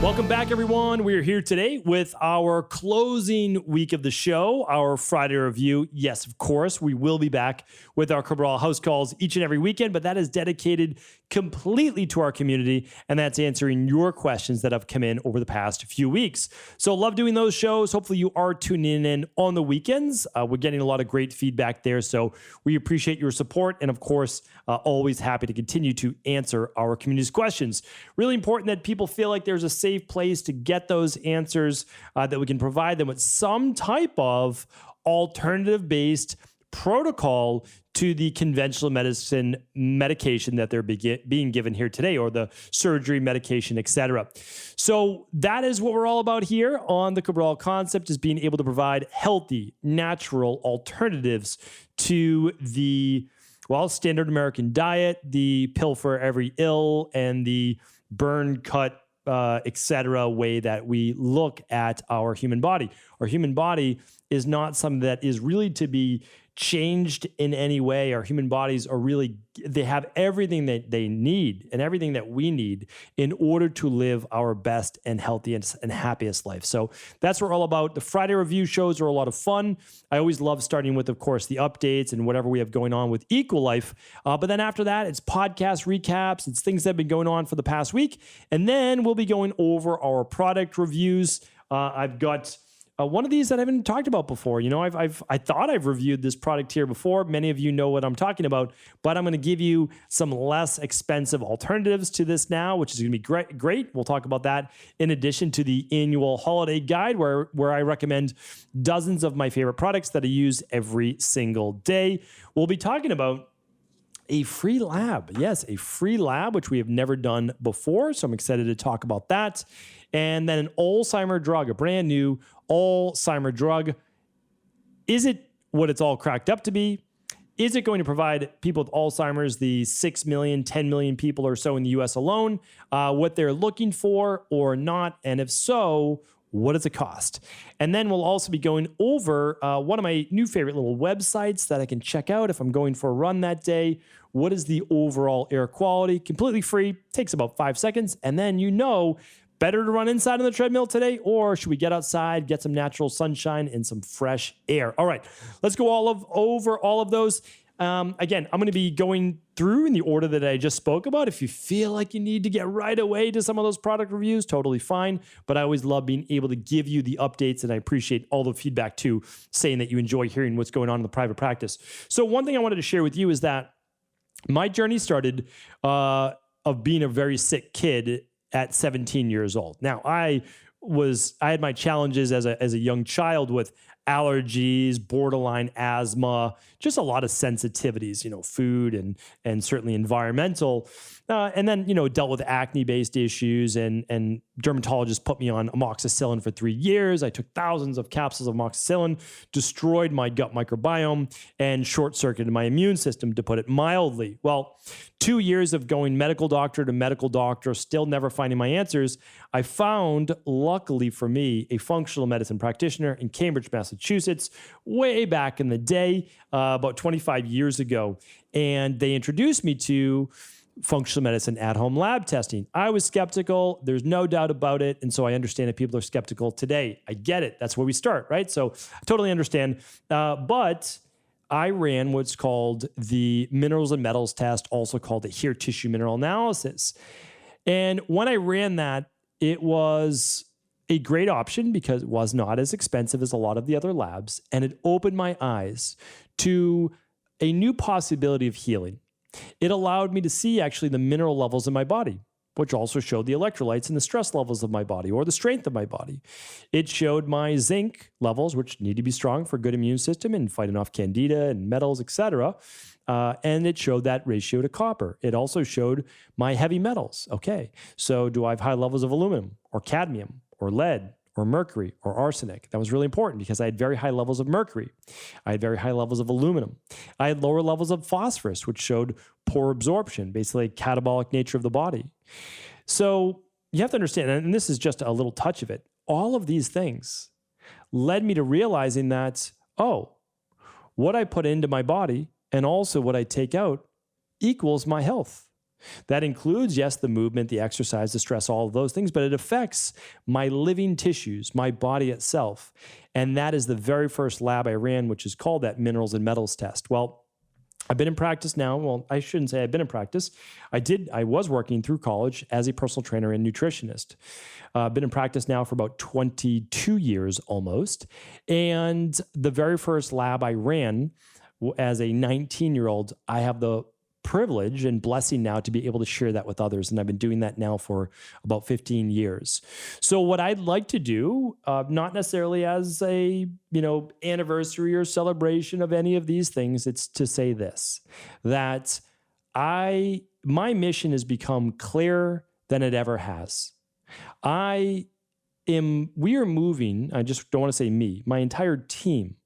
Welcome back, everyone. We are here today with our closing week of the show, our Friday review. Yes, of course, we will be back with our Cabral house calls each and every weekend, but that is dedicated completely to our community, and that's answering your questions that have come in over the past few weeks. So love doing those shows. Hopefully you are tuning in on the weekends. We're getting a lot of great feedback there, so we appreciate your support, and of course, always happy to continue to answer our community's questions. Really important that people feel like there's a safe place to get those answers, that we can provide them with some type of alternative-based protocol to the conventional medicine medication that they're being given here today, or the surgery medication, etc. So that is what we're all about here on the Cabral Concept, is being able to provide healthy, natural alternatives to the standard American diet, the pill for every ill, and the burn, cut, etc. way that we look at our human body. Our human body is not something that is really to be changed in any way. Our human bodies are really, they have everything that they need and everything that we need in order to live our best and healthiest and happiest life. So that's what we're all about. The Friday review shows are a lot of fun. I always love starting with, of course, the updates and whatever we have going on with EquiLife. But then after that, it's podcast recaps. It's things that have been going on for the past week. And then we'll be going over our product reviews. I've got one of these that I haven't talked about before. You know, I thought I've reviewed this product here before. Many of you know what I'm talking about, but I'm going to give you some less expensive alternatives to this now, which is going to be great. We'll talk about that in addition to the annual holiday guide where I recommend dozens of my favorite products that I use every single day. We'll be talking about a free lab. Yes, a free lab, which we have never done before. So I'm excited to talk about that. And then an Alzheimer drug, a brand new Alzheimer drug. Is it what it's all cracked up to be? Is it going to provide people with Alzheimer's, the 6 million, 10 million people or so in the US alone, what they're looking for or not? And if so, what does it cost? And then we'll also be going over one of my new favorite little websites that I can check out if I'm going for a run that day. What is the overall air quality? Completely free, takes about 5 seconds. And then better to run inside on the treadmill today, or should we get outside, get some natural sunshine and some fresh air? All right, let's go over all of those. Again, I'm going to be going through in the order that I just spoke about. If you feel like you need to get right away to some of those product reviews, totally fine. But I always love being able to give you the updates, and I appreciate all the feedback too, saying that you enjoy hearing what's going on in the private practice. So one thing I wanted to share with you is that my journey started of being a very sick kid at 17 years old. Now, I had my challenges as a young child with allergies, borderline asthma, just a lot of sensitivities, food and certainly environmental. And then, dealt with acne-based issues, and dermatologists put me on amoxicillin for 3 years. I took thousands of capsules of amoxicillin, destroyed my gut microbiome, and short-circuited my immune system, to put it mildly. Well, 2 years of going medical doctor to medical doctor, still never finding my answers, I found, luckily for me, a functional medicine practitioner in Cambridge, Massachusetts, way back in the day, about 25 years ago. And they introduced me to functional medicine at-home lab testing. I was skeptical. There's no doubt about it. And so I understand that people are skeptical today. I get it. That's where we start, right? So I totally understand. But I ran what's called the minerals and metals test, also called the hair tissue mineral analysis. And when I ran that, it was a great option because it was not as expensive as a lot of the other labs. And it opened my eyes to a new possibility of healing. It allowed me to see actually the mineral levels in my body, which also showed the electrolytes and the stress levels of my body, or the strength of my body. It showed my zinc levels, which need to be strong for a good immune system and fighting off candida and metals, etc. And it showed that ratio to copper. It also showed my heavy metals. Okay, so do I have high levels of aluminum or cadmium or lead or mercury or arsenic? That was really important because I had very high levels of mercury. I had very high levels of aluminum. I had lower levels of phosphorus, which showed poor absorption, basically catabolic nature of the body. So you have to understand, and this is just a little touch of it, all of these things led me to realizing that, what I put into my body and also what I take out equals my health. That includes, yes, the movement, the exercise, the stress, all of those things, but it affects my living tissues, my body itself. And that is the very first lab I ran, which is called that minerals and metals test. Well, I've been in practice now. Well, I shouldn't say I've been in practice. I was working through college as a personal trainer and nutritionist. I've been in practice now for about 22 years almost. And the very first lab I ran as a 19-year-old, I have the privilege and blessing now to be able to share that with others. And I've been doing that now for about 15 years. So what I'd like to do, not necessarily as a, anniversary or celebration of any of these things, it's to say this, that my mission has become clearer than it ever has. We are moving, I just don't want to say me, my entire team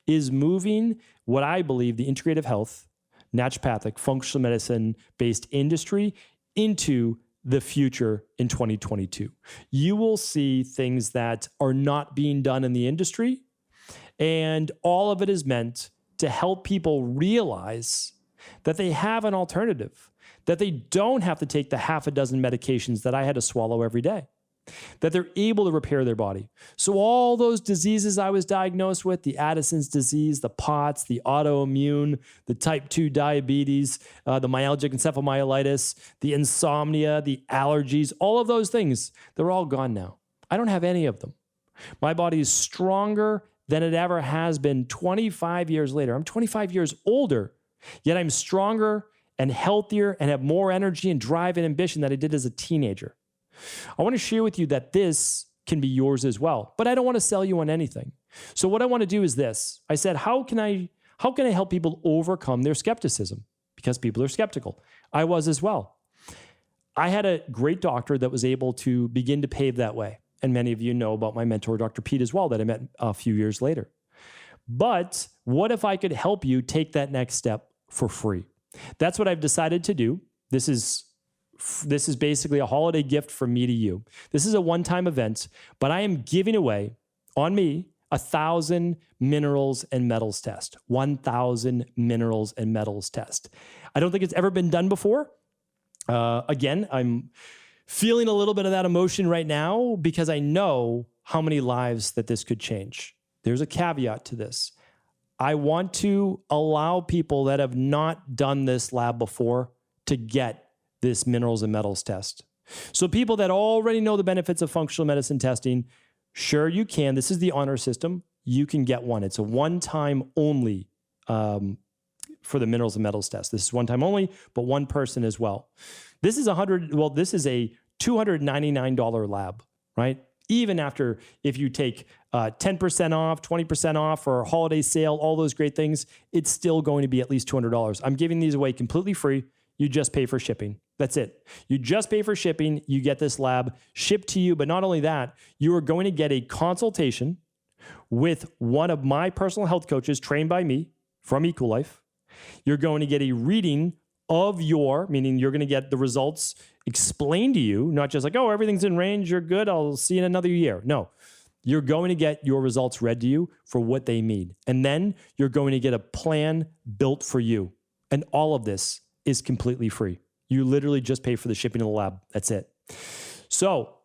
is moving what I believe the integrative health, naturopathic, functional medicine-based industry into the future in 2022. You will see things that are not being done in the industry, and all of it is meant to help people realize that they have an alternative, that they don't have to take the half a dozen medications that I had to swallow every day, that they're able to repair their body. So all those diseases I was diagnosed with, the Addisons disease, the POTS, the autoimmune, the type 2 diabetes, the myalgic encephalomyelitis, the insomnia, the allergies, all of those things, they're all gone now. I don't have any of them. My body is stronger than it ever has been 25 years later. I'm 25 years older, yet I'm stronger and healthier and have more energy and drive and ambition than I did as a teenager. I want to share with you that this can be yours as well, but I don't want to sell you on anything. So what I want to do is this. I said, how can I help people overcome their skepticism? Because people are skeptical. I was as well. I had a great doctor that was able to begin to pave that way. And many of you know about my mentor, Dr. Pete, as well, that I met a few years later. But what if I could help you take that next step for free? That's what I've decided to do. This is basically a holiday gift from me to you. This is a one-time event, but I am giving away on me 1,000 minerals and metals test. 1,000 minerals and metals test. I don't think it's ever been done before. Again, I'm feeling a little bit of that emotion right now because I know how many lives that this could change. There's a caveat to this. I want to allow people that have not done this lab before to get this minerals and metals test. So people that already know the benefits of functional medicine testing, sure you can. This is the honor system. You can get one. It's a one-time only for the minerals and metals test. This is one time only, but one person as well. This is a $299 lab, right? Even after, if you take 10% off, 20% off, or a holiday sale, all those great things, it's still going to be at least $200. I'm giving these away completely free. You just pay for shipping. That's it. You just pay for shipping. You get this lab shipped to you. But not only that, you are going to get a consultation with one of my personal health coaches trained by me from EquiLife. You're going to get a reading of meaning you're going to get the results explained to you, not just like, oh, everything's in range, you're good, I'll see you in another year. No, you're going to get your results read to you for what they mean. And then you're going to get a plan built for you. And all of this is completely free. You literally just pay for the shipping of the lab. That's it. So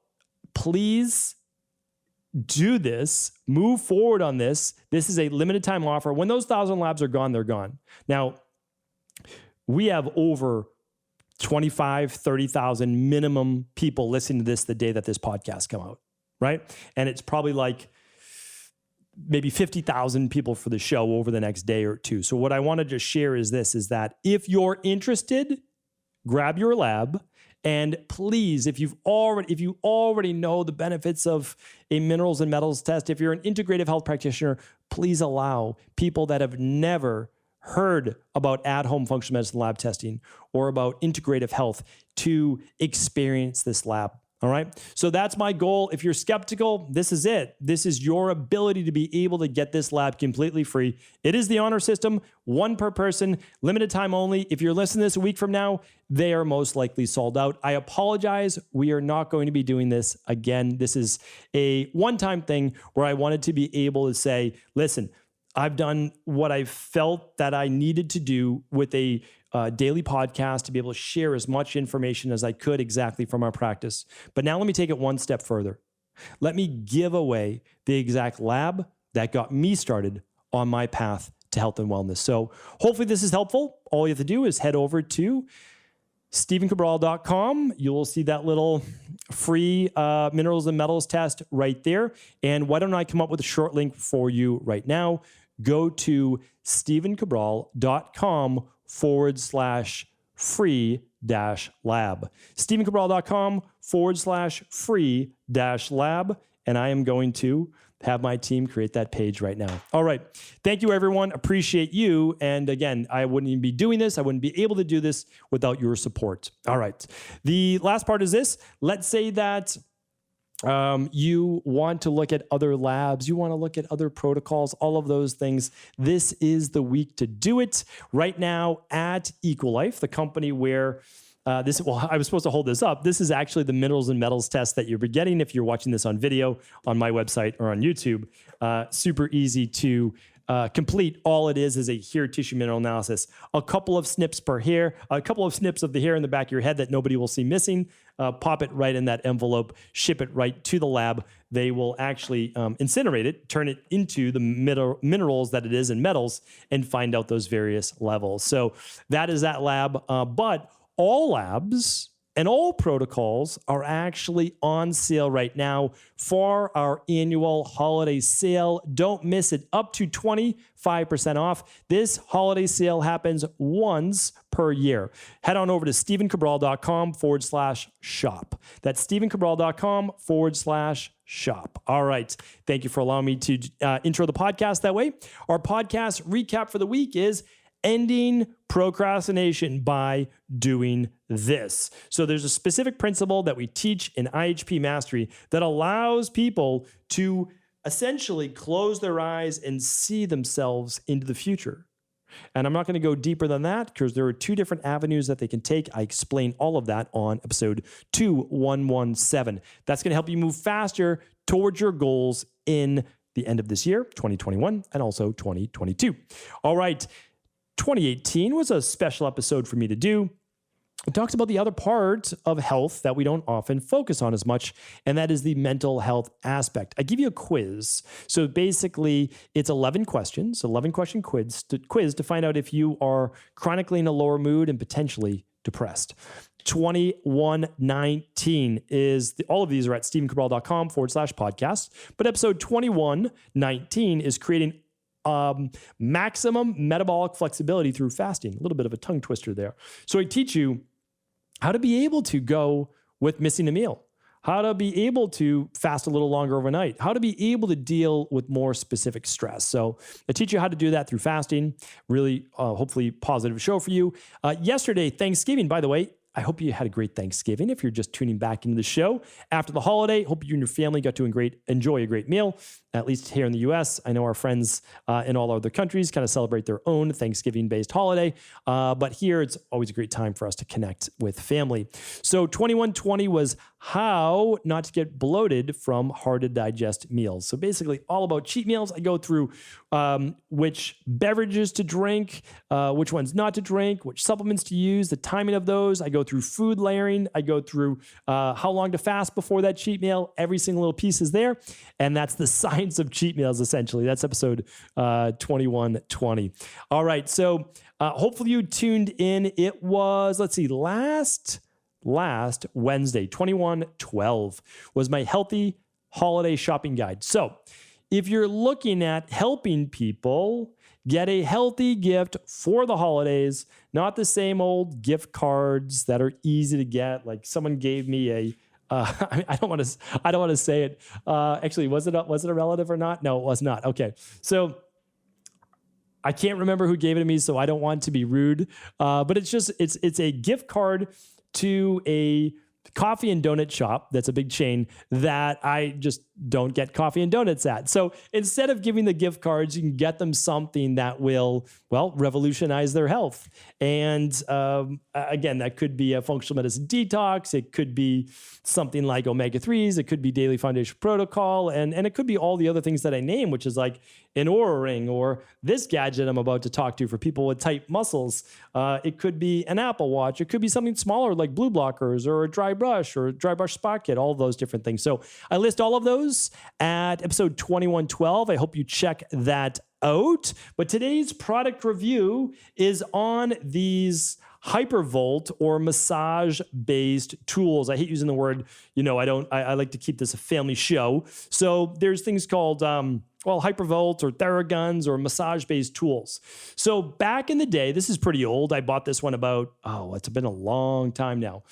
please do this, move forward on this. This is a limited time offer. When those 1,000 labs are gone, they're gone. Now, we have over 25, 30,000 minimum people listening to this the day that this podcast come out, right? And it's probably like maybe 50,000 people for the show over the next day or two. So what I want to just share is this, is that if you're interested, grab your lab. And please, if you already know the benefits of a minerals and metals test, if you're an integrative health practitioner, please allow people that have never heard about at-home functional medicine lab testing or about integrative health to experience this lab. All right. So that's my goal. If you're skeptical, this is it. This is your ability to be able to get this lab completely free. It is the honor system, one per person, limited time only. If you're listening to this a week from now, they are most likely sold out. I apologize. We are not going to be doing this again. This is a one-time thing where I wanted to be able to say, listen, I've done what I felt that I needed to do with a daily podcast to be able to share as much information as I could exactly from our practice. But now let me take it one step further. Let me give away the exact lab that got me started on my path to health and wellness. So hopefully this is helpful. All you have to do is head over to StephenCabral.com. You'll see that little free minerals and metals test right there. And why don't I come up with a short link for you right now? Go to StephenCabral.com/free-lab. StephenCabral.com/free-lab. And I am going to have my team create that page right now. All right. Thank you, everyone. Appreciate you. And again, I wouldn't even be doing this. I wouldn't be able to do this without your support. All right. The last part is this. Let's say that you want to look at other labs, you want to look at other protocols, all of those things. This is the week to do it. Right now at EquiLife, the company where I was supposed to hold this up. This is actually the minerals and metals test that you're getting if you're watching this on video on my website or on YouTube. Super easy to complete. All it is a hair tissue mineral analysis. A couple of snips per hair, a couple of snips of the hair in the back of your head that nobody will see missing. Pop it right in that envelope, ship it right to the lab. They will actually incinerate it, turn it into the minerals that it is and metals, and find out those various levels. So that is that lab. But all labs and all protocols are actually on sale right now for our annual holiday sale. Don't miss it. Up to 25% off. This holiday sale happens once per year. Head on over to StephenCabral.com/shop. That's StephenCabral.com/shop. All right. Thank you for allowing me to intro the podcast that way. Our podcast recap for the week is ending procrastination by doing this. So there's a specific principle that we teach in IHP Mastery that allows people to essentially close their eyes and see themselves into the future. And I'm not going to go deeper than that because there are two different avenues that they can take. I explain all of that on episode 2117. That's going to help you move faster towards your goals in the end of this year, 2021, and also 2022. All right. 2018 was a special episode for me to do. It talks about the other part of health that we don't often focus on as much, and that is the mental health aspect. I give you a quiz. So basically, it's 11 questions, 11-question quiz to find out if you are chronically in a lower mood and potentially depressed. 2119 is all of these are at StephenCabral.com/podcast. But episode 2119 is creating maximum metabolic flexibility through fasting. A little bit of a tongue twister there. So I teach you how to be able to go with missing a meal, how to be able to fast a little longer overnight, how to be able to deal with more specific stress. So I teach you how to do that through fasting. Really, hopefully positive show for you. Yesterday, Thanksgiving, by the way, I hope you had a great Thanksgiving. If you're just tuning back into the show after the holiday, hope you and your family got to enjoy a great meal, at least here in the U.S. I know our friends in all other countries kind of celebrate their own Thanksgiving-based holiday, but here it's always a great time for us to connect with family. So 2120 was how not to get bloated from hard-to-digest meals. So basically all about cheat meals. I go through which beverages to drink, which ones not to drink, which supplements to use, the timing of those. I go through food layering. I go through how long to fast before that cheat meal. Every single little piece is there. And that's the science of cheat meals, essentially. That's episode 2120. All right. So hopefully you tuned in. It was, last Wednesday, 2112 was my healthy holiday shopping guide. So if you're looking at helping people get a healthy gift for the holidays, not the same old gift cards that are easy to get. Like someone gave me a, I don't want to say it. Actually, was it a relative or not? No, it was not. Okay. So I can't remember who gave it to me, so I don't want to be rude. But it's a gift card to a coffee and donut shop that's a big chain that I just don't get coffee and donuts at. So instead of giving the gift cards, you can get them something that will, well, revolutionize their health. And again, that could be a functional medicine detox. It could be something like omega-3s. It could be daily foundation protocol. And it could be all the other things that I name, which is like an Oura ring or this gadget I'm about to talk to for people with tight muscles. It could be an Apple Watch. It could be something smaller like blue blockers or a dry brush spot kit, all those different things. So I list all of those at episode 2112. I hope you check that out. But today's product review is on these hypervolt or massage-based tools. I hate using the word, I like to keep this a family show. So there's things called, hypervolt or Theraguns or massage-based tools. So back in the day, this is pretty old. I bought this one about, it's been a long time now.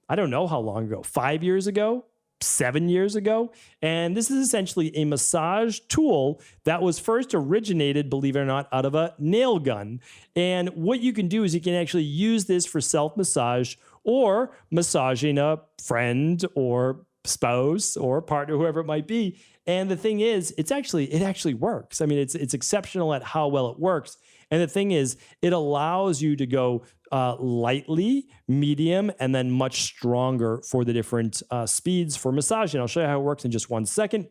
I don't know how long ago, 5 years ago, 7 years ago. And this is essentially a massage tool that was first originated, believe it or not, out of a nail gun. And what you can do is you can actually use this for self-massage or massaging a friend or spouse or partner, whoever it might be. And the thing is, it actually works. I mean, it's exceptional at how well it works. And the thing is, it allows you to go lightly, medium, and then much stronger for the different speeds for massaging. I'll show you how it works in just 1 second.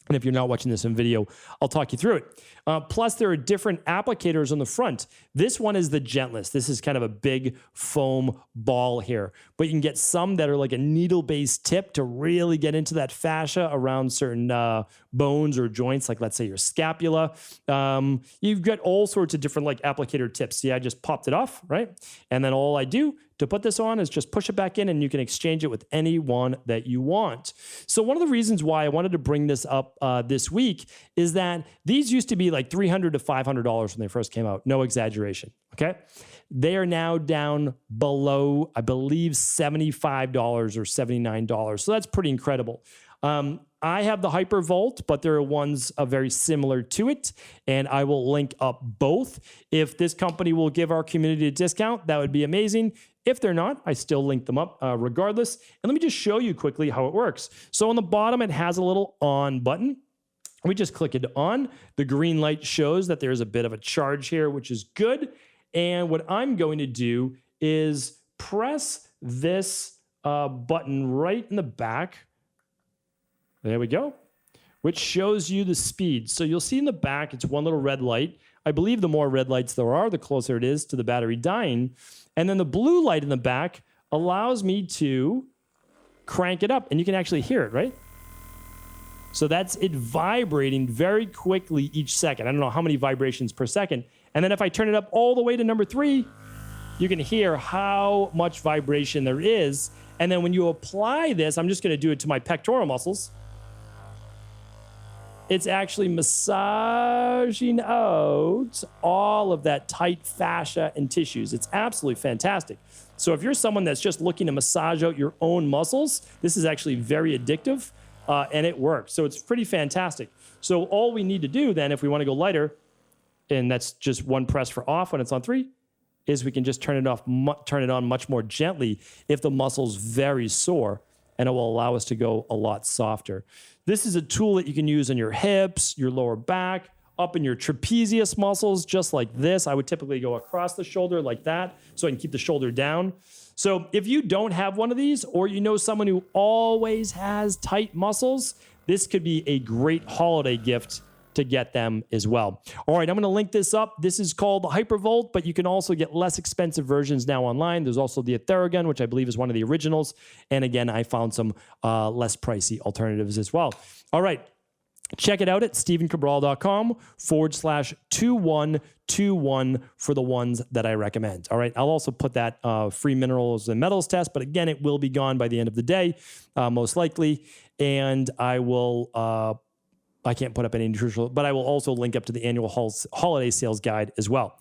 And if you're not watching this in video, I'll talk you through it. Plus, there are different applicators on the front. This one is the gentlest. This is kind of a big foam ball here. But you can get some that are like a needle-based tip to really get into that fascia around certain bones or joints, like let's say your scapula. You've got all sorts of different like applicator tips. See, I just popped it off, right? And then all I do to put this on is just push it back in and you can exchange it with any one that you want. So one of the reasons why I wanted to bring this up this week is that these used to be like $300 to $500 when they first came out. No exaggeration, okay? They are now down below, I believe, $75 or $79. So that's pretty incredible. I have the Hypervolt, but there are ones very similar to it, and I will link up both. If this company will give our community a discount, that would be amazing. If they're not, I still link them up regardless. And let me just show you quickly how it works. So on the bottom, it has a little on button. We just click it on. The green light shows that there's a bit of a charge here, which is good. And what I'm going to do is press this button right in the back. There we go, which shows you the speed. So you'll see in the back, it's one little red light. I believe the more red lights there are, the closer it is to the battery dying. And then the blue light in the back allows me to crank it up, and you can actually hear it, right? So that's it vibrating very quickly each second. I don't know how many vibrations per second. And then if I turn it up all the way to number 3, you can hear how much vibration there is. And then when you apply this, I'm just going to do it to my pectoral muscles. It's actually massaging out all of that tight fascia and tissues. It's absolutely fantastic. So if you're someone that's just looking to massage out your own muscles, this is actually very addictive, and it works. So it's pretty fantastic. So all we need to do then, if we want to go lighter, and that's just one press for off when it's on 3, is we can just turn it off, turn it on much more gently if the muscle's very sore, and it will allow us to go a lot softer. This is a tool that you can use on your hips, your lower back, up in your trapezius muscles, just like this. I would typically go across the shoulder like that so I can keep the shoulder down. So if you don't have one of these, or you know someone who always has tight muscles, this could be a great holiday gift to get them as well. All right, I'm going to link this up. This is called the Hypervolt, but you can also get less expensive versions now online. There's also the Theragun, which I believe is one of the originals. And again, I found some less pricey alternatives as well. All right, check it out at StephenCabral.com/2121 for the ones that I recommend. All right, I'll also put that free minerals and metals test, but again, it will be gone by the end of the day, most likely. And I will... I can't put up any nutritional, but I will also link up to the annual holiday sales guide as well.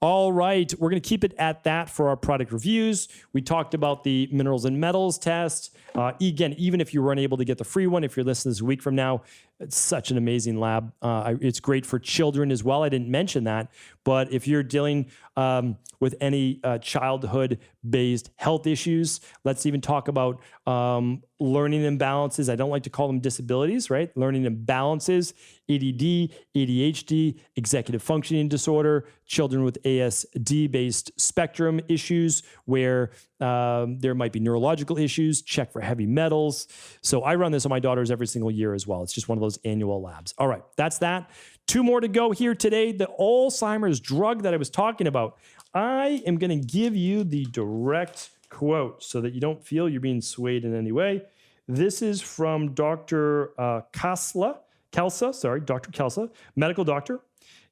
All right, we're going to keep it at that for our product reviews. We talked about the minerals and metals test. Again, even if you weren't able to get the free one, if you're listening this week from now, It's such an amazing lab. It's great for children as well. I didn't mention that, but if you're dealing with any childhood-based health issues, let's even talk about learning imbalances. I don't like to call them disabilities, right? Learning imbalances, ADD, ADHD, executive functioning disorder, children with ASD-based spectrum issues where there might be neurological issues, check for heavy metals. So I run this on my daughters every single year as well. It's just one of those annual labs. All right, that's that. 2 more to go here today. The Alzheimer's drug that I was talking about. I am going to give you the direct quote so that you don't feel you're being swayed in any way. This is from Dr. Dr. Kelsa, medical doctor,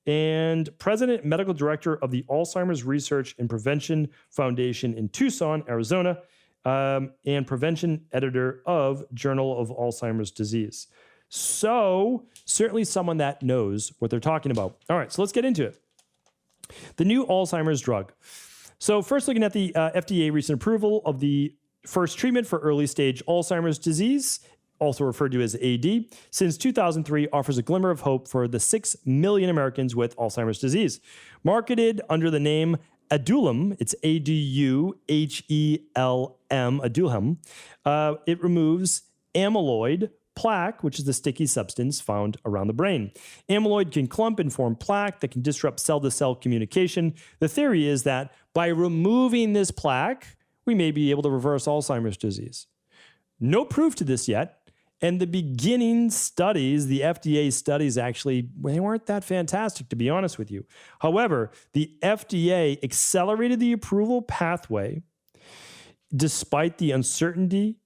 and president and medical director of the Alzheimer's Research and Prevention Foundation in Tucson, Arizona, and prevention editor of Journal of Alzheimer's Disease. So certainly someone that knows what they're talking about. All right, so let's get into it. The new Alzheimer's drug. So first looking at the FDA recent approval of the first treatment for early stage Alzheimer's disease, also referred to as AD, since 2003 offers a glimmer of hope for the 6 million Americans with Alzheimer's disease. Marketed under the name Aduhelm, it's Aduhelm, Aduhelm. It removes amyloid plaque, which is the sticky substance found around the brain. Amyloid can clump and form plaque that can disrupt cell-to-cell communication. The theory is that by removing this plaque, we may be able to reverse Alzheimer's disease. No proof to this yet. And the beginning studies, the FDA studies actually, they weren't that fantastic, to be honest with you. However, the FDA accelerated the approval pathway despite the uncertainty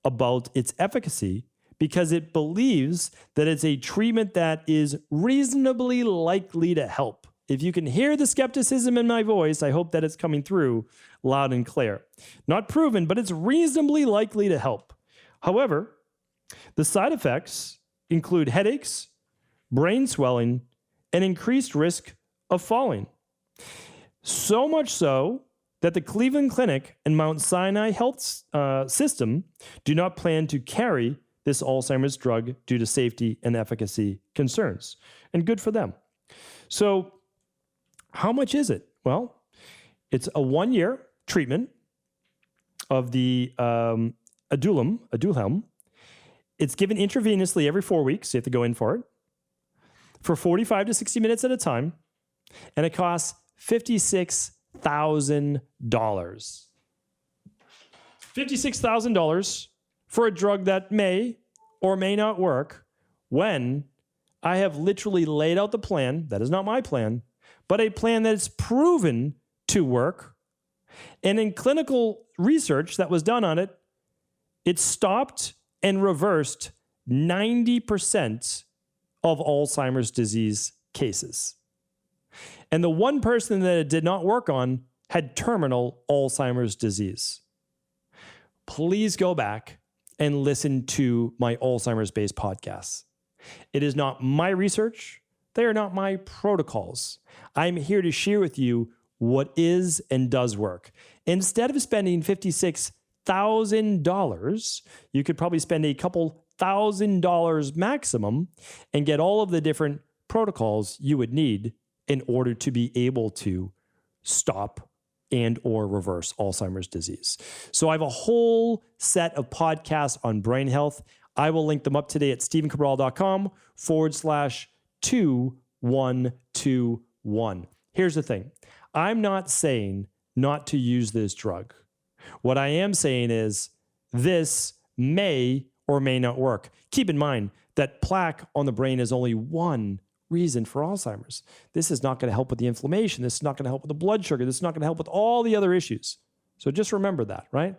about its efficacy because it believes that it's a treatment that is reasonably likely to help. If you can hear the skepticism in my voice, I hope that it's coming through loud and clear. Not proven, but it's reasonably likely to help. However, the side effects include headaches, brain swelling, and increased risk of falling. So much so that the Cleveland Clinic and Mount Sinai Health System do not plan to carry this Alzheimer's drug due to safety and efficacy concerns. And good for them. So how much is it? Well, it's a 1-year treatment of the Aduhelm. It's given intravenously every 4 weeks. You have to go in for it for 45 to 60 minutes at a time. And it costs $56,000. $56,000 for a drug that may or may not work when I have literally laid out the plan. That is not my plan, but a plan that is proven to work. And in clinical research that was done on it, it stopped and reversed 90% of Alzheimer's disease cases. And the one person that it did not work on had terminal Alzheimer's disease. Please go back and listen to my Alzheimer's-based podcasts. It is not my research. They are not my protocols. I'm here to share with you what is and does work. Instead of spending $56,000, you could probably spend a couple $1,000 maximum and get all of the different protocols you would need in order to be able to stop and or reverse Alzheimer's disease. So I have a whole set of podcasts on brain health. I will link them up today at stephencabral.com/2121. Here's the thing. I'm not saying not to use this drug. What I am saying is this may or may not work. Keep in mind that plaque on the brain is only one reason for Alzheimer's. This is not going to help with the inflammation. This is not going to help with the blood sugar. This is not going to help with all the other issues. So just remember that, right?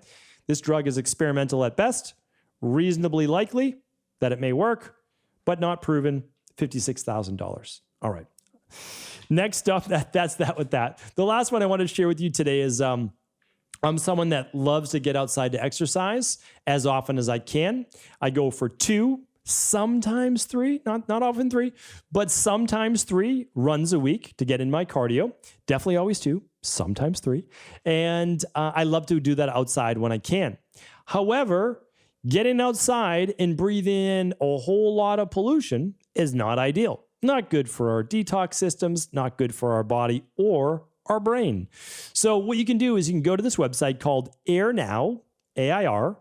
This drug is experimental at best, reasonably likely that it may work, but not proven. $56,000. All right. Next up, that's that with that. The last one I wanted to share with you today is I'm someone that loves to get outside to exercise as often as I can. I go for 2, sometimes 3, not often 3, but sometimes 3 runs a week to get in my cardio. Definitely always 2, sometimes 3. And I love to do that outside when I can. However, getting outside and breathing in a whole lot of pollution is not ideal. Not good for our detox systems, not good for our body or our brain. So what you can do is you can go to this website called airnow, AIRNOW.gov.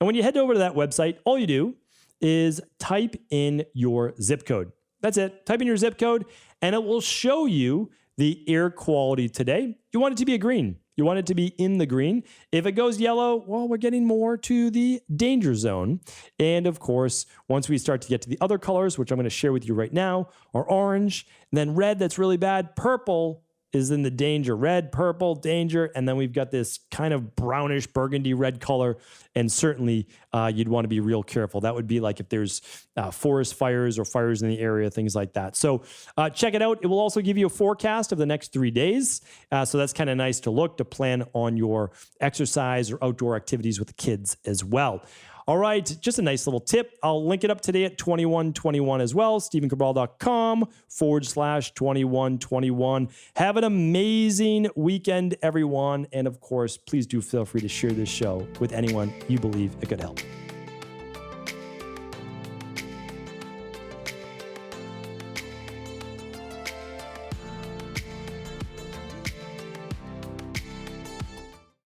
And when you head over to that website, all you do is type in your zip code. That's it. Type in your zip code and it will show you the air quality today. You want it to be a green. You want it to be in the green. If it goes yellow, well, we're getting more to the danger zone. And of course, once we start to get to the other colors, which I'm going to share with you right now, are orange, and then red, that's really bad. Purple is in the danger. Red, purple, danger. And then we've got this kind of brownish burgundy red color. And certainly you'd want to be real careful. That would be like if there's forest fires or fires in the area, things like that. So check it out. It will also give you a forecast of the next 3 days. So that's kind of nice to look, to plan on your exercise or outdoor activities with the kids as well. All right, just a nice little tip. I'll link it up today at 2121 as well, stephencabral.com/2121. Have an amazing weekend, everyone. And of course, please do feel free to share this show with anyone you believe it could help.